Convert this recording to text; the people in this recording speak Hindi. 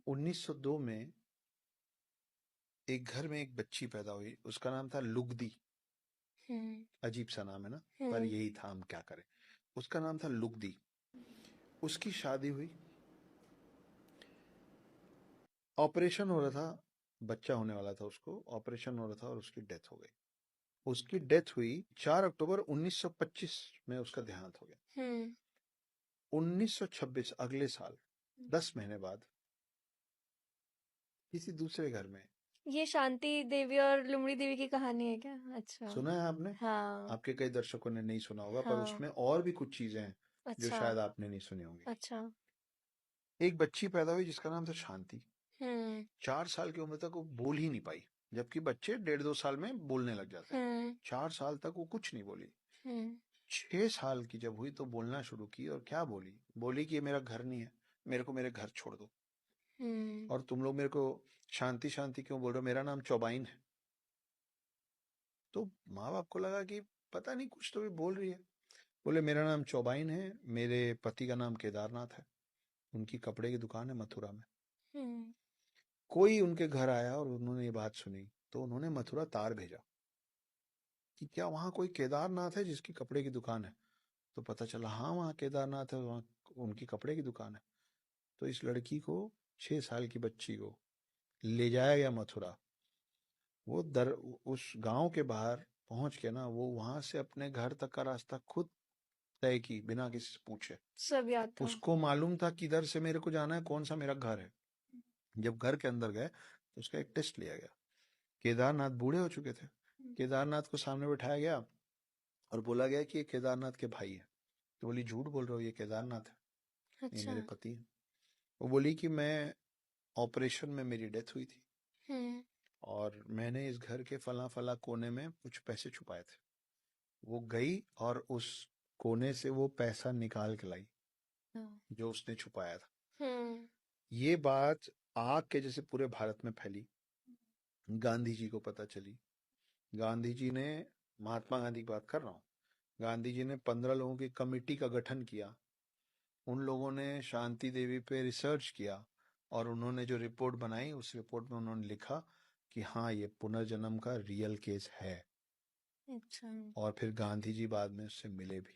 1902 में एक घर में एक बच्ची पैदा हुई, उसका नाम था लुगदी। अजीब सा नाम है ना, पर यही था, हम क्या करें। उसका नाम था लुगदी। उसकी शादी हुई, ऑपरेशन हो रहा था, बच्चा होने वाला था, उसको ऑपरेशन हो रहा था और उसकी डेथ हो गई। उसकी डेथ हुई 4 अक्टूबर 1925 में, उसका देहांत हो गया। 1926 अगले साल 10 महीने बाद किसी दूसरे घर में। ये शांति देवी और लुमड़ी देवी की कहानी है क्या? अच्छा। सुना है आपने? हाँ। आपके कई दर्शकों ने नहीं सुना होगा, पर हाँ। उसमें और भी कुछ चीजें हैं जो अच्छा। शायद आपने नहीं सुनी होंगी। अच्छा। एक बच्ची पैदा हुई जिसका नाम था शांति। 4 साल की उम्र तक वो बोल ही नहीं पाई, जबकि बच्चे 1.5-2 साल में बोलने लग जाते हैं। 4 साल तक वो कुछ नहीं बोली। 6 साल की जब हुई तो बोलना शुरू की, और क्या बोली? बोली कि ये मेरा घर नहीं है, मेरे को मेरे घर छोड़ दो, और तुम लोग मेरे को शांति शांति क्यों बोल रहे हो, मेरा नाम चौबाइन है। तो माँ बाप को लगा कि पता नहीं, कुछ तो भी बोल रही है। बोले मेरा नाम चौबाइन है, मेरे पति का नाम केदारनाथ है, उनकी कपड़े की दुकान है मथुरा में। कोई उनके घर आया और उन्होंने ये बात सुनी, तो उन्होंने मथुरा तार भेजा कि क्या वहां कोई केदारनाथ है जिसकी कपड़े की दुकान है? तो पता चला हाँ, वहाँ केदारनाथ है, वहाँ उनकी कपड़े की दुकान है। तो इस लड़की को, 6 साल की बच्ची को ले जाया गया मथुरा। वो उस गांव के बाहर पहुंच के ना, वो वहां से अपने घर तक का रास्ता खुद तय की, बिना किसी से पूछे। सब याद था। उसको मालूम था कि इधर से मेरे को जाना है, कौन सा मेरा घर है। जब घर के अंदर गए तो उसका एक टेस्ट लिया गया। केदारनाथ बूढ़े हो चुके थे। केदारनाथ को सामने बिठाया गया और बोला गया कि ये केदारनाथ के भाई है। तो बोली झूठ बोल रहे हो, ये केदारनाथ है, ये अच्छा। मेरे पति हैं। वो बोली कि मैं ऑपरेशन में मेरी डेथ हुई थी और मैंने इस घर के फला फला कोने में कुछ पैसे छुपाए थे। वो गई और उस कोने से वो पैसा निकाल के लाई जो उसने छुपाया था। ये बात आग के जैसे पूरे भारत में फैली। गांधी जी को पता चली। गांधी जी ने, महात्मा गांधी की बात कर रहा हूँ, गांधी जी ने 15 लोगों की कमेटी का गठन किया। उन लोगों ने शांति देवी पे रिसर्च किया और उन्होंने जो रिपोर्ट बनाई, उस रिपोर्ट में उन्होंने लिखा कि हाँ, ये पुनर्जन्म का रियल केस है। अच्छा। और फिर गांधी जी बाद में उससे मिले भी।